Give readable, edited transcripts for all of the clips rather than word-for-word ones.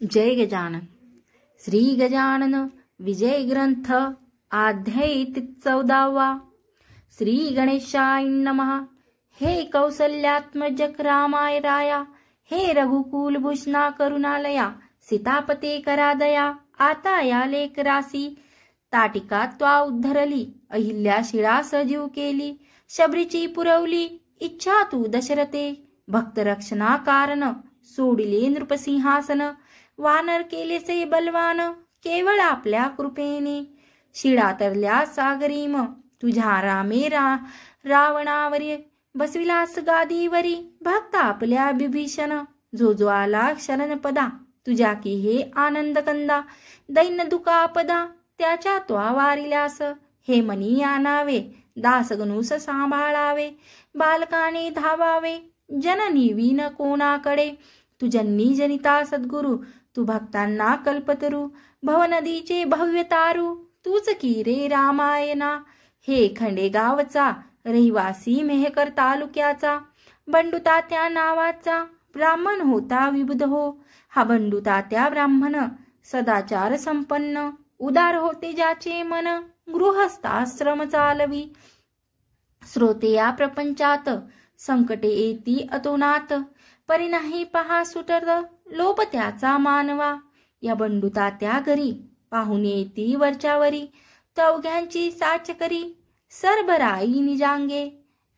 जय गजानन. श्री गजानन विजय ग्रंथ अध्याय 14. श्री गणेशाय नमः. हे कौसल्यात्मजक रामाय राया, हे रघुकुल भूषणा करुणालया, सीतापते करादया, आता या लेकरासी ताटिका त्वा उद्धरली, अहिल्या शिळा सजीव केली, शबरीची पुरवली इच्छा तू दशरथे, भक्त रक्षणा कारण सोडिले नृपसिंहासन, वानर केले से बलवान केवळ आपल्या कृपेने, शिळा तरल्या सागरीम तुझ्या रामे रावणावरी, बसविलास गादीवरी भक्त आपल्या बिभीषण, जो जो आला शरणपदा तुझ्या की हे आनंद कंदा, दैन्य दुखापदा त्याच्या त्वा वारिल्यास, हे मनी आणावे दासगणूस सांभाळावे, बालकाने धावावे जननी विन कोणाकडे, तुझ्यांनी जनिता सद्गुरु तू भक्तांना कल्पतरू, भवनदीचे भव्य तारू तूच की रे रामायणा, हे खंडेगावचा रहिवासी मेहकर तालुक्याचा, बंडुतात्या नावाचा ब्राह्मण होता विबुध हो, हा बंडुतात्या ब्राह्मण सदाचार संपन्न, उदार होते ज्याचे मन गृहस्थाश्रम चालवी, श्रोते या प्रपंचात संकटे येती अतोनात, परिनाही पहा सुटर लोप त्याचा मानवा, या बंडुतात्या घरी पाहून येती वरच्यावरी, तवघ्यांची साच करी सरबराई निजांगे,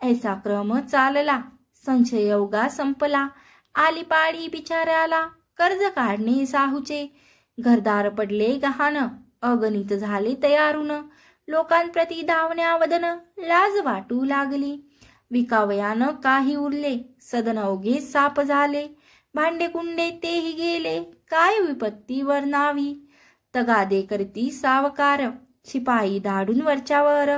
ऐसा क्रम चालला संशयोगा संपला, आली पाळी बिचाऱ्याला कर्ज काढणे साहूचे, घरदार पडले गहाण अगणित झाले तयारून, लोकांप्रती धावण्यावदन लाज वाटू लागली, विकावयान काही उरले सदन अवघे साप झाले, भांडे कुंडे तेही गेले काय विपत्ती वर्णावी, तगादे करती सावकार शिपाई धाडून वरच्यावर,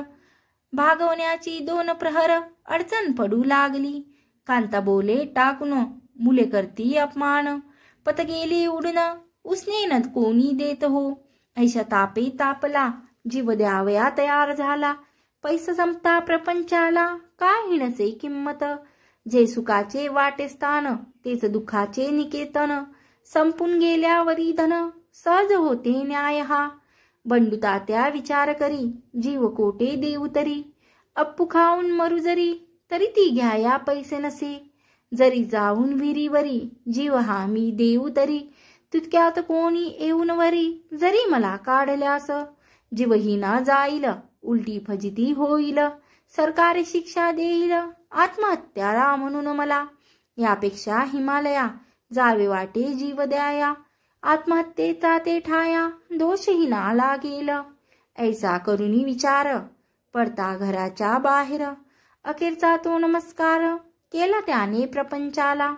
भागवण्याची 2 प्रहर अडचण पडू लागली, कांता बोले टाकून मुले करती अपमान, पत गेली उडून उसने न कोणी देत हो, ऐशा तापे तापला जीव द्यावया तयार झाला, पैसा संपता प्रपंचाला काय हिणसे किंमत, जे सुखाचे वाटे स्थान तेच दुःखाचे निकेतन, संपून गेल्यावरी धन सहज होते न्याय हा, बंडुतात्या विचार करी जीव कोटे देऊ तरी, अप्पू खाऊन मरू जरी तरी ती घ्याया पैसे नसे, जरी जाऊन विहिरीवरी जीव हा मी देऊ तरी, तितक्यात कोणी येऊन वरी जरी मला काढल्यास, जीवहीना जाईल उलटी फजिती होईल, सरकारी शिक्षा देईल आत्महत्याला म्हणून मला, यापेक्षा हिमालया जावे वाटे जीव द्याया, आत्महत्येचा ते ठाया दोषहीना लागेल, ऐसा करुनी विचार पडता घराच्या बाहेर, अखेरचा तो नमस्कार केला त्याने प्रपंचाला,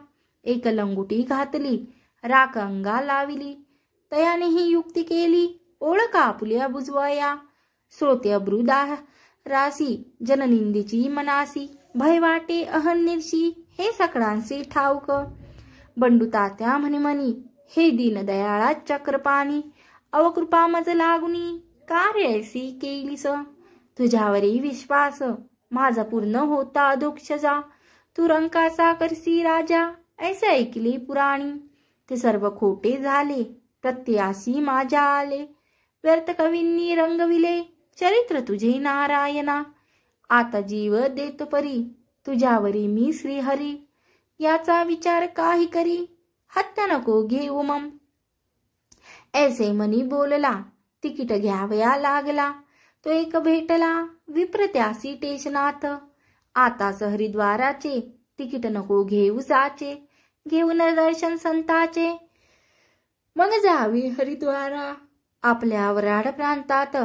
एक लंगुटी घातली राख अंगा लाविली, तयाने ही युक्ती केली ओळख आपुल्या बुजवाया, श्रोते अब्रुदा रासी जननिंदीची मनासी, भय वाटे अहन्निर्शी हे सकळांचे ठाऊक, बंडुतात्या म्हणे मनी हे दीनदयाळा चक्रपाणी, अवकृपा मज लागुनी कार्य ऐसी केलीस, तुझ्यावरी विश्वास माझा पूर्ण होता अधोक्षजा, तू रंकाचा करसी राजा ऐसे ऐकले पुराणी, ते सर्व खोटे झाले प्रत्ययासी माझ्या आले, व्यर्थ कवींनी रंगविले चरित्र तुझे नारायणा, आता जीव देतो परी तुझ्यावरी मी श्रीहरी, याचा विचार काही करी हत्या नको घेऊ मम, ऐसे मनी बोलला तिकीट घ्यावया लागला, तो एक भेटला विप्रत्यासी टेशनात, आताच हरिद्वाराचे तिकीट नको घेऊ जाचे, घेऊन दर्शन संताचे मग जावी हरिद्वारा, आपल्या वराड प्रांतात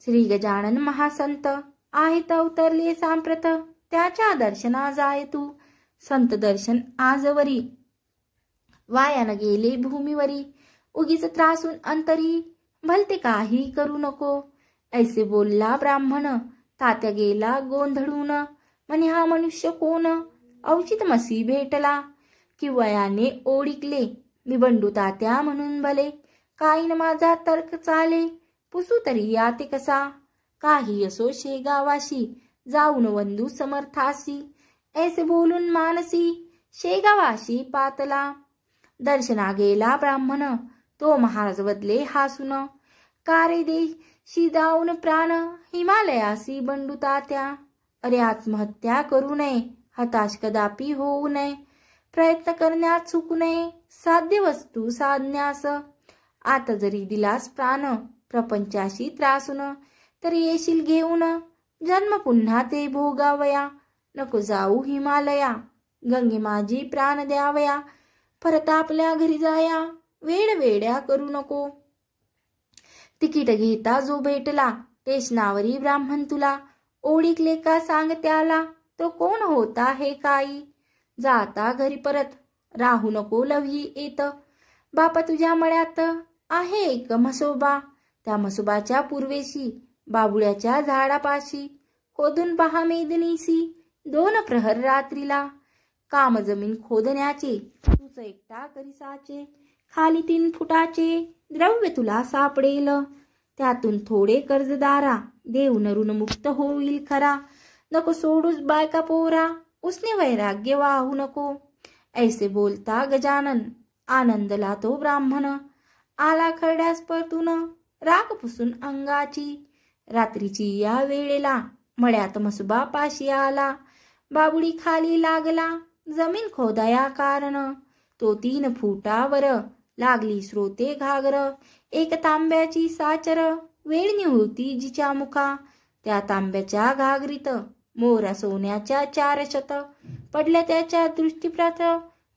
श्री गजानन महासंत आहेत उतरले सांप्रत, त्याच्या दर्शना जाय तू, संत दर्शन आजवरी वायान गेले भूमीवरी, उगीच त्रासून अंतरी भलते काही करू नको, ऐसे बोलला ब्राह्मण तात्या गेला गोंधळून, म्हणे हा मनुष्य कोण औचित मसी भेटला, किंवा याने ओळखले मी बंडुतात्या म्हणून भले, काही न माझा तर्क चाले पुसू तरी याते कसा, काही असो शेगावाशी जाऊन वंदू समर्थासी, ऐसे बोलून मानसी शेगावाशी पातला, दर्शना गेला ब्राह्मण तो महाराज वदले हासून, कारे देशी जाऊन प्राण हिमालयासी बंडू तात्या. अरे आत्महत्या करू नये, हताश कदापि होऊ नये, प्रयत्न करण्यात चुकू नये, साध्य वस्तू साधण्यास. आता जरी दिलास प्राण प्रपंचाशी त्रासून, तरी येशील घेऊन जन्म पुन्हा ते भोगावया. नको जाऊ हिमालया, गंगे माझी प्राण द्यावया, परत आपल्या घरी जाया, वेड वेड्या करू नको. तिकीट घेता जो भेटला, स्टेशनावरी ब्राह्मण तुला, ओळखले का सांग त्याला, तो कोण होता हे काही. जाता घरी परत, राहू नको लव्ही येत, बापा तुझ्या मळ्यात आहे एक म्हसोबा. त्या म्हसोबाच्या पूर्वेशी बाबुळ्याच्या झाडापाशी, खोदून पहा मेदनीसी 2 प्रहर रात्रीला. काम जमीन खोदण्याचे तूच एकटा करिसाचे, खाली 3 फुटाचे द्रव्य तुला सापडेल. त्यातून थोडे कर्जदारा, देऊन ऋण मुक्त होईल खरा. नको सोडूस बायका पोरा, उसने वैराग्य वाहू नको. ऐसे बोलता गजानन, आनंदला तो ब्राह्मण. आला खरड्यास परतून, राख पुसून अंगाची. रात्रीची या वेळेला मळ्यात म्हसोबा पाशी आला. बाबुळी खाली लागला, जमीन खोदाया कारण. तो 3 फुटावर लागली स्रोते घागर. एक तांब्याची साचर वेळणी होती जिच्या मुखा. त्या तांब्याच्या घागरीत मोरा सोन्याच्या 4 शत पडल्या त्याच्या दृष्टीप्रत.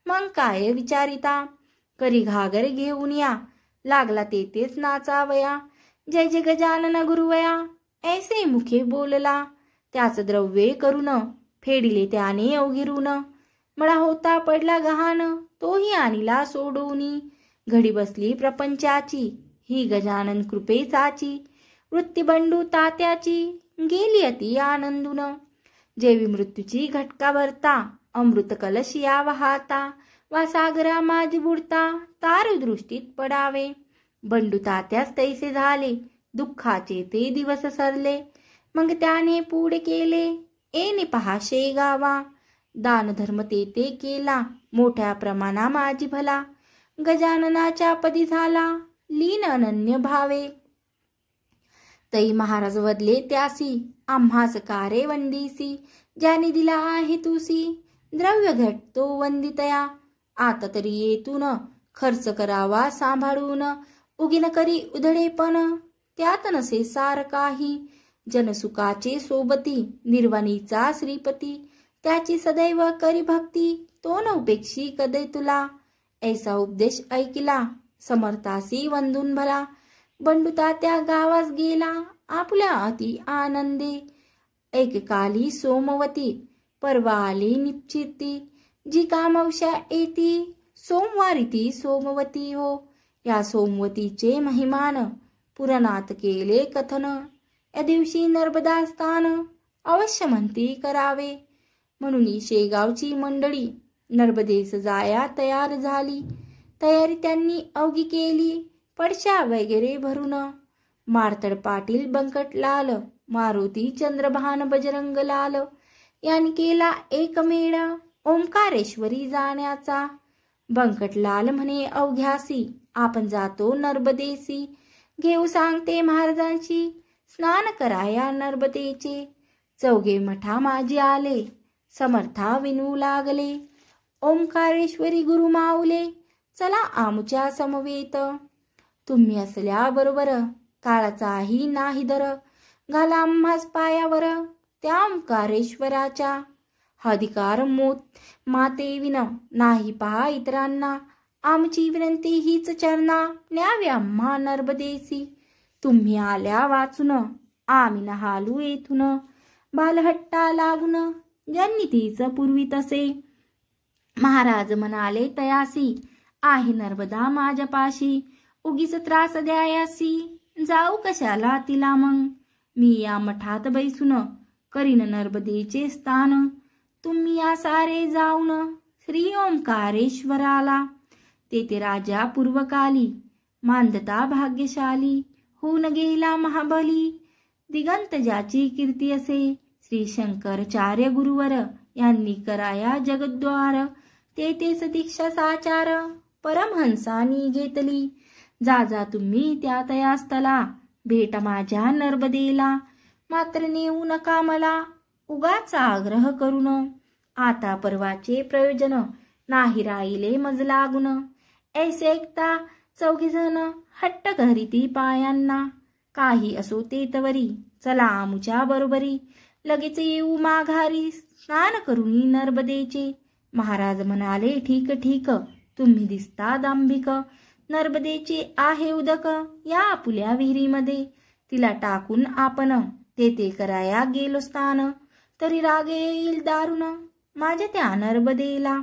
मग काय विचारिता, करी घागर घेऊन या, लागला तेथेच नाचावया. जय जय गजानन गुरुवया, ऐसे मुखे बोलला. त्याच द्रव्ये करून फेडिले त्याने अवघिरून. मळा होता पडला गहाण, तोही आणला सोडूनी. घडी बसली प्रपंचाची, ही गजानन कृपेचाची. वृत्ती बंडू तात्याची, गेली अति आनंदून. जेवी मृत्यूची घटका भरता, अमृत कलश या वाहता. वा सागरा माझी बुडता, तारू दृष्टीत पडावे. बंडू तात्यास तैसे झाले, दुःखाचे ते दिवस सरले. मग त्याने पुढे केले, येणे पहा शेगावा. दान धर्म ते केला, मोठ्या प्रमाणा माझी भला. गजाननाच्या पदी झाला, लीन अनन्य भावे. तै महाराज वदले त्यासी, आम्हास कारे वंदीसी. ज्याने दिला आहे तुसी, द्रव्य घटतो वंदितया. आता तरी येतून खर्च करावा सांभाळून. उगीन करी उधळेपण, त्यात नसे सार काही. जनसुखाचे सोबती, निर्वाणीचा श्रीपती. त्याची सदैव करी भक्ती, तो न उपेक्षी कदै तुला. ऐसा उपदेश ऐकिला, समर्थासी वंदून भला. बंडू तात्या गावास गेला, आपल्या अति आनंदे. एक काली सोमवती, परवा आली निश्चिती. जी कामवश्या येती, सोमवारी ती सोमवती हो. या सोमवतीचे महिमान, पुराणात केले कथन. या दिवशी नर्मदा स्नान, अवश्य म्हणती करावे. म्हणून शेगावची मंडळी नर्मदेस जाया तयार झाली. तयारी त्यांनी अवघी केली, पडशा वगैरे भरून. मारतड पाटील बंकटलाल, मारुती चंद्रभान बजरंगलाल यांनी केला एक मेळ ओंकारेश्वरी जाण्याचा. बंकटलाल म्हणे अवघ्यासी, आपण जातो नर्मदेसी. घेऊ सांगते महाराजांची, स्नान कराया नर्मदेचे. 4 मठा माझी आले, समर्था विनू लागले. ओंकारेश्वरी गुरु माऊले, चला आमच्या समवेत. तुम्ही असल्याबरोबर काळाचाही नाही दर. घाला आम्हास पायावर त्या ओंकारेश्वराच्या. हा अधिकार माते विन नाही पहा इतरांना. आमची विनंती हीच चरणा, न्यावी आम्हा नर्मदेसी. तुम्ही आल्या वाचून, आम्ही नहालू येथून. बालहट्टा लागून, ज्यांनी तीच पूर्वी तसे. महाराज म्हणाले तयासी, आहे नर्मदा माझ्यापाशी. उगीच त्रास द्यायासी, जाऊ कशाला तिला मग. मी या मठात बैसून, करीन नर्मदेचे स्थान. तुम्ही या सारे जाऊन श्री ओंकारेश्वराला. तेथे राजा पूर्वकाली, मांदता भाग्यशाली. होऊन गेला महाबली, दिगंत ज्याची कीर्ती असे. श्री शंकराचार्य गुरुवर यांनी कराया जगद्वार. तेथेच दीक्षा साचार, परमहंसानी घेतली. जा जा तुम्ही त्या तयास्तला, भेट माझ्या नर्मदेला. मात्र नेऊ नका मला उगाच आग्रह करून, आता परवाचे प्रयोजन नाही राहिले मज लागून. ऐसे ऐकता चौघीजण हट्ट करीती पायांना, काही असो ते तवरी, चला आमुच्या बरोबरी. लगेच येऊ माघारी स्नान करुणी नर्मदेचे. महाराज म्हणाले ठीक ठीक, तुम्ही दिसता दांभिक. नर्मदेचे आहे उदक या आपुल्या विहिरीमध्ये, तिला टाकून आपण तेथे कराया गेलो स्नान. तरी राग येईल दारुण माझ्या त्या नर्मदेला.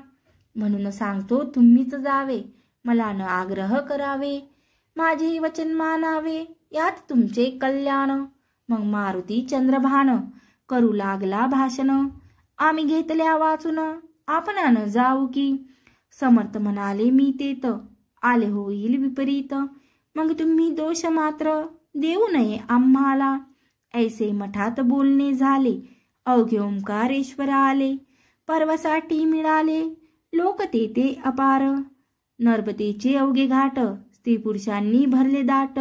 म्हणून सांगतो तुम्हीच जावे, मला न आग्रह करावे. माझे वचन मानावे यात तुमचे कल्याण. मग मारुती चंद्रभान करू लागला भाषण, आम्ही घेतल्या वाचून आपण जाऊ की. समर्थ म्हणाले मी तेत, आले होईल विपरीत. मग तुम्ही दोष मात्र देऊ नये आम्हाला. ऐसे मठात बोलणे झाले, अवघे ओंकारेश्वर आले. पर्वासाठी मिळाले लोक तेथे अपार. नर्मदेचे अवघे घाट स्त्री पुरुषांनी भरले दाट.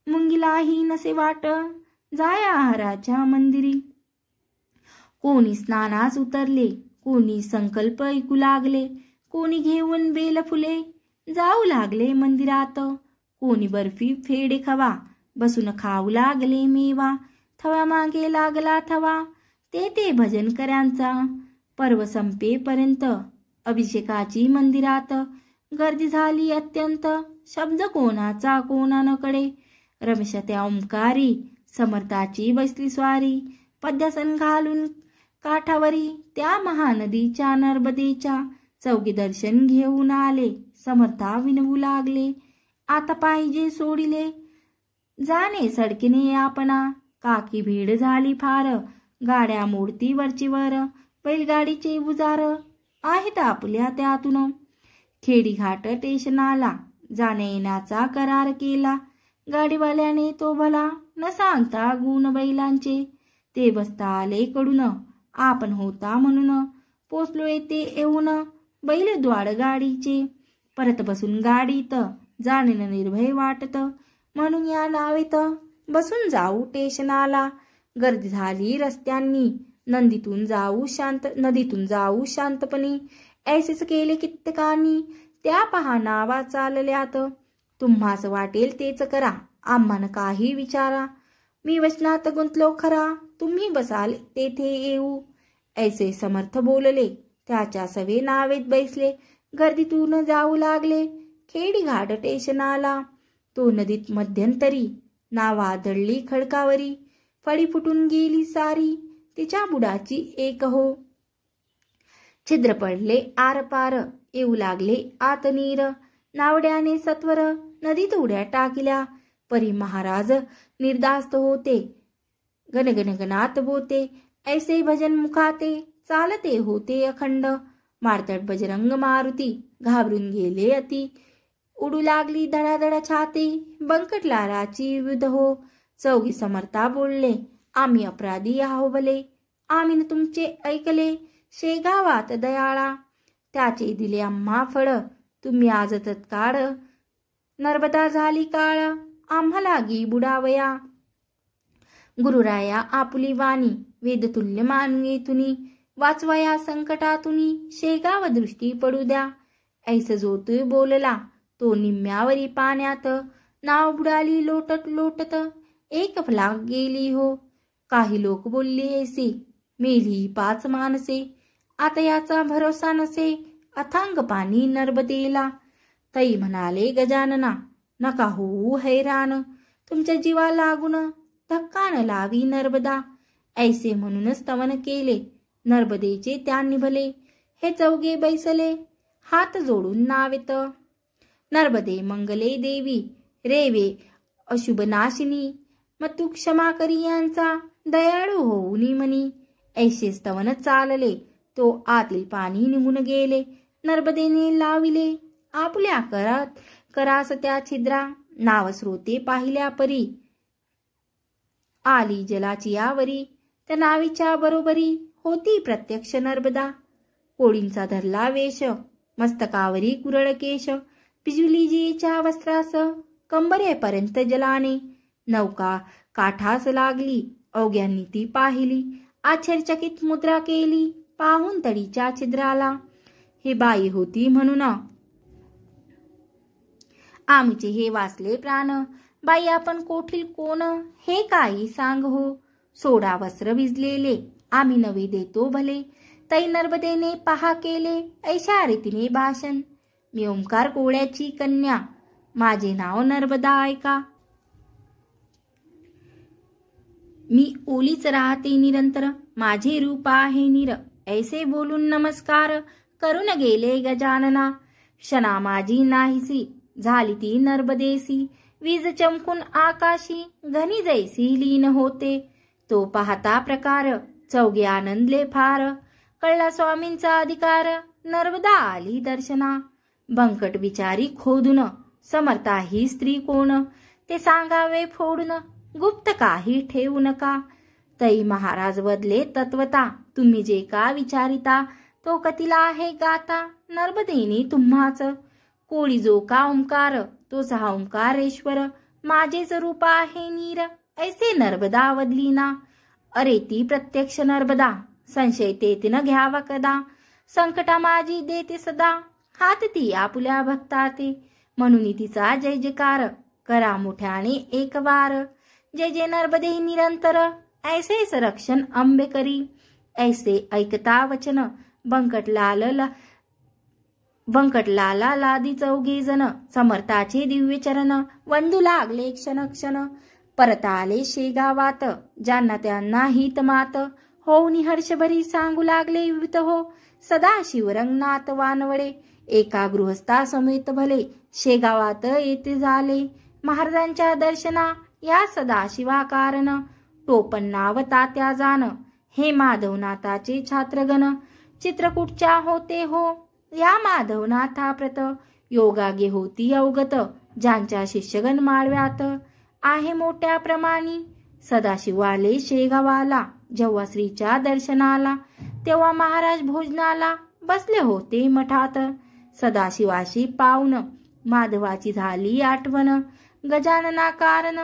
मुंगीलाही नसे वाट जाया हराच्या मंदिरी. कोणी स्नानास उतरले, कोणी संकल्प ऐकू लागले. कोणी घेऊन बेल फुले जाऊ लागले मंदिरात. कोणी बर्फी फेडे खवा बसून खाऊ लागले मेवा. थवा मागे लागला थवा ते भजन कर्यांचा. पर्व संपेपर्यंत अभिषेकाची मंदिरात गर्दी झाली अत्यंत. शब्द कोणाचा कोणाकडे, रमेश त्या ओंकारी समर्थाची बसली स्वारी. पद्यासन घालून काठावरी त्या महानदीच्या नर्मदेच्या. चौघे दर्शन घेऊन आले, समर्था विनवू लागले. आता पाहिजे सोडिले जाणे सडकीने आपणा. काकी भीड झाली फार, गाड्या मोडती वरचीवर. बैलगाडीचे बुजार आहेत आपल्या त्यातून. खेडीघाट स्टेशनाला जाण्या येण्याचा करार केला. गाडीवाल्याने तो भला न सांगता गुण बैलांचे. ते बसता आले कडून आपण होता म्हणून. पोचलो येते येऊन बैल द्वाड गाडीचे. परत बसून गाडीत जाणे निर्भय वाटत, म्हणून या नावेत बसून जाऊ स्टेशनाला. गर्दी झाली रस्त्यांनी, नदीतून जाऊ शांतपणी. ऐसेच केले कित्येकांनी, त्या पहा नावा चालल्यात. तुम्हास वाटेल तेच करा, आम्हाला काही विचारा. मी वचनात गुंतलो खरा, तुम्ही बसाल तेथे येऊ. ऐसे समर्थ बोलले, त्याच्या सवे नावेत बैसले. गर्दीतून जाऊ लागले खेडीघाट स्टेशनाला. तो नदीत मध्यंतरी नावा दळली खडकावरी. फळी फुटून गेली सारी, तिच्या बुडाची एक हो. छिद्र पडले आरपार, येऊ लागले आत नीर. नावड्याने सत्वर नदीत उड्या टाकल्या. परी महाराज निर्धास्त होते, गणगणगणात बोते. ऐसे भजन मुखाते चालते होते अखंड. मारतट बजरंग मारुती घाबरून गेले अति. उडू लागली धडाधडा छाती, बंकटला राची विध हो. चौघी समर्था बोलले, आम्ही अपराधी आहो भले. आम्ही तुमचे ऐकले शेगावात दयाळा. त्याचे दिले आम्हा फळ, तुम्ही आज तत्काळ. नर्मदा झाली काळ, आम्हा लागी बुडावया. गुरुराया आपुली वाणी, वेदतुल्य मानू येतुनी. वाचवया संकटातुनी, शेगाव दृष्टी पडू द्या. ऐस जो तू बोलला, तो निम्म्यावरी पाण्यात. नाव बुडाली लोटत लोटत, एक फलाक गेली हो. काही लोक बोलले ऐसे, मेली 5 माणसे. आता याचा भरोसा नसे, अथांग पाणी नर्मदेला. तई म्हणाले गजानना, नका होऊ हैराण. तुमच्या जीवा लागून धक्का न लावी नर्मदा. ऐसे म्हणूनच स्तवन केले नर्मदेचे त्यांनी भले. हे चौघे बैसले हात जोडून नावेत. नर्मदे मंगले देवी, रेवे अशुभ नाशिनी. मग तू क्षमा करी यांचा, दयाळू होऊनी मनी. ऐसे स्तवन चालले, तो आतील पाणी निघून गेले. नर्मदेने लाविले आपुल्या करास त्या छिद्रा. नाव स्रोते पाहिल्या परी, आली जलाची यावरी. त्या नावीच्या बरोबरी होती प्रत्यक्ष नर्मदा. कोळींचा धरला वेश, मस्तकावरी कुरळ केश. पिजुलीजीच्या वस्त्रास कंबरेपर्यंत जलाने. नौका काठास लागली, अवघ्यांनी ती पाहिली. आश्चर्यचकित मुद्रा केली, पाहून तडीच्या छिद्राला. हे बाई होती म्हणून आमचे हे वाचले प्राण. बाई आपण कोठील कोण, हे काही सांग हो. सोडा वस्त्र भिजलेले, आम्ही नवे देतो भले. तै नर्मदेने पहा केले, ऐशा रीतीने भाषण. मी ओंकार कोळ्याची कन्या, माझे नाव नर्मदा ऐका. मी ओलीच राहते निरंतर, माझे रूप आहे नीर. ऐसे बोलून नमस्कार करून गेले गजानना. क्षणा माझी नाहीसी, झाली ती नर्मदेसी. वीज चमकून आकाशी, घनी जैसी लीन होते. तो पाहता प्रकार, चौघे आनंदले फार. कळला स्वामींचा अधिकार, नर्मदा आली दर्शना. बंकट विचारी खोदून, समर्था ही स्त्री कोण. ते सांगावे फोडून, गुप्त काही ठेवू नका. तै महाराज वदले तत्वता, तुम्ही जे का विचारिता तो कथिला आहे गाता. नर्मदेने तुम्हाच कोळी जो का ओंकार, तोच हा ओंकारेश्वर. माझेच रूप आहे नीर, ऐसे नर्मदा वदली ना. अरे ती प्रत्यक्ष नर्मदा, संशय तेथे न घ्यावा कदा. संकटा माझी देते सदा, हात ती आपुल्या भक्ताते. म्हणून तिचा जय जयकार, करा मोठ्याने एक वार. जय जय नर्मदे निरंतर, ऐसेच रक्षण अंबे करी. ऐसे ऐकता वचन, बंकटलाला लादी चौघे जण. समर्थाचे दिव्य चरण, वंदू लागले क्षण क्षण. परत आले शेगावात, ज्यांना त्यांना हित मात. होऊनी हर्षभरी सांगू लागले विविध हो. सदा शिवरंगनाथ वानवडे, एका गृहस्था समेत भले. शेगावात येथे झाले महाराजांच्या दर्शना. या सदाशिवा कारण, टोपण नाव तात्या जाण. हे माधवनाथाचे छात्रगण, चित्रकूटच्या होते हो. या माधवनाथा प्रत, योगागे होती अवगत. ज्यांच्या शिष्यगण माळव्यात, आहे मोठ्या प्रमाणी. सदाशिव आले शेगावाला, जेव्हा श्रीच्या दर्शनाला. तेव्हा महाराज भोजनाला, बसले होते मठात. सदाशिवाशी पावन, माधवाची झाली आठवण. गजानना कारण,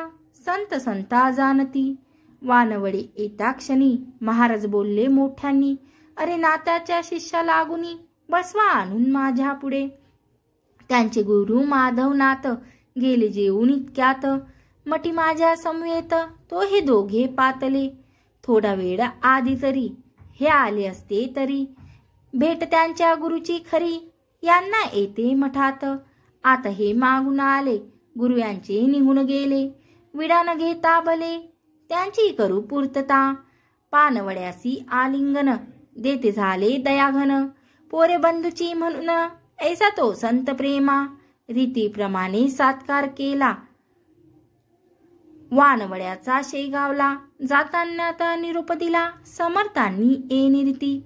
संत संता जाणती. वानवडे येता क्षणी, महाराज बोलले मोठ्यांनी. अरे नाथाच्या शिष्या लागुनी, बसवा आणून माझ्या पुढे. त्यांचे गुरु माधवनाथ, गेले जेवून इतक्यात. मठी माझ्या समवेत, तो हे दोघे पातले. थोडा वेळ आधी तरी, हे आले असते तरी. भेट त्यांच्या गुरुची खरी, यांना येते मठात. आता हे मागून आले, गुरु यांचे निघून गेले. विडा न घेता भले, त्यांची करू पूर्तता. पानवड्यासी आलिंगन, देते झाले दयाघन. पोरे बंधूची म्हणून, ऐसा तो संत प्रेमा. रीतीप्रमाणे सात्कार केला, वानवड्याचा शेगावला. जाताना निरोप दिला, समर्थांनी येणे रीती.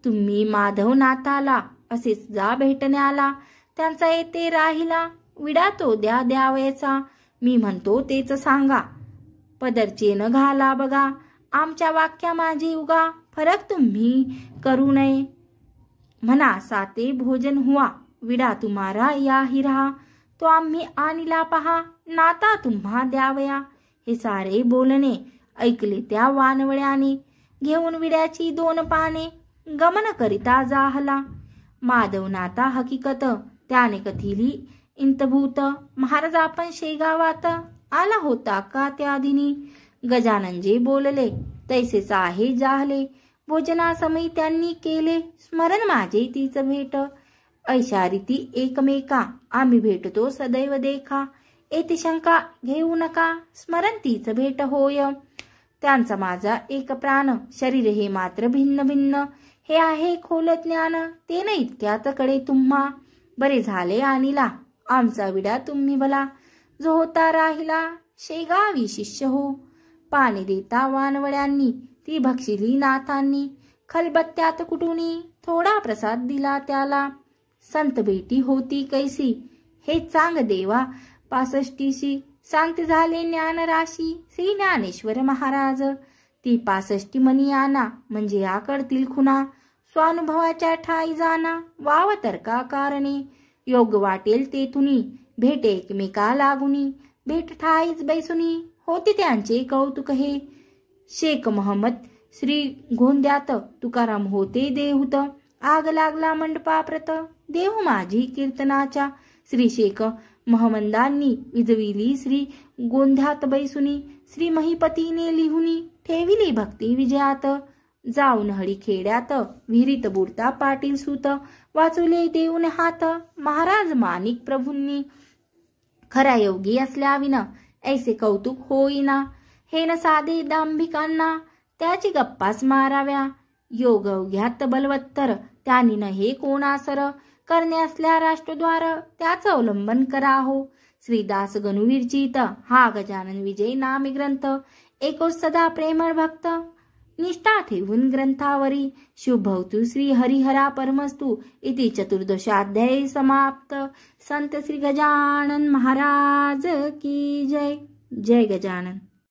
तुम्ही माधवनाथाला, असेच जा भेटण्याला. त्यांचा येथे राहिला, विडा तो द्यावयाचा. मी म्हणतो तेच सांगा, पदरचे न घाला बघा. आमच्या वाक्या माझे उगा, फरक तुम्ही करू नये. म्हणा साते भोजन हुआ, विडा तुम्हारा याही रहा. तो आम्ही आणिला पहा, नाता तुम्हा द्यावया. हे सारे बोलणे ऐकले त्या वानवड्याने. घेऊन विड्याची 2 पाने, गमन करिता जाहला. माधवनाथा हकीकत, त्याने कथिली इंतभूत. महाराज आपण शेगावात, आला होता का त्या दिनी. गजानन जे बोलले, तैसेच आहे जाहले. भोजनासमयी त्यांनी केले, स्मरण माझे तीच भेट. ऐशा रीती एकमेका, आम्ही भेटतो सदैव देखा. येथे शंका घेऊ नका, स्मरण तीच भेट होय. त्यांचा माझा एक प्राण, शरीर हे मात्र भिन्न भिन्न. हे आहे खोल ज्ञान, ते न इतक्यात कडे तुम्हा. बरे झाले आणिला, आमचा विडा तुम्ही भला. जो होता राहिला, शेगावी शिष्य हो. पाणी देता वानवड्यांनी, ती भक्षिली नाथांनी. खलबत्त्यात कुटुनी, थोडा प्रसाद दिला त्याला. संत भेटी होती कैसी, हे चांग देवा 65शी. सांगते झाले ज्ञान राशी, श्री ज्ञानेश्वर महाराज. ती 65 मनी आना, म्हणजे या करतील खुना. स्वानुभवाच्या ठाई जाना, वाव तर्का कारणे. योग वाटेल तेथुनी, भेटे एकमेका लागुनी. भेट ठाईच बैसुनी होती त्यांचे कौतुक हे. शेख महम्मद श्री गोंद्यात तुकाराम होते देहूत. आग लागला मंडपाप्रत देहू माझी कीर्तनाच्या. श्री शेख महमदांनी विजविली श्री गोंध्यात बैसुनी. श्री महिपतीने लिहुनी ठेविली भक्ती विजयात. जाऊन हळी खेड्यात विहिरीत बुडता पाटील सूत. वाचवले देऊन हात महाराज माणिक प्रभूंनी. खरा योगी असल्याविना ऐसे कौतुक होईना. हे न साधे दांभिकांना त्याची गप्पास माराव्या. योग अवघ्यात बलवत्तर त्यांनी न हे कोणासर. करणे असल्या राष्ट्रद्वार त्याचं अवलंबन करा हो. श्रीदास गणुविरचित हा गजानन विजय नामी ग्रंथ. एकोच सदा प्रेमळ भक्त निष्ठा ठेवून ग्रंथावरी. शुभवतु श्री हरिहरा परमस्तु इति चतुर्दशाध्याय समाप्त. संत श्री गजानन महाराज की जय. जय गजानन.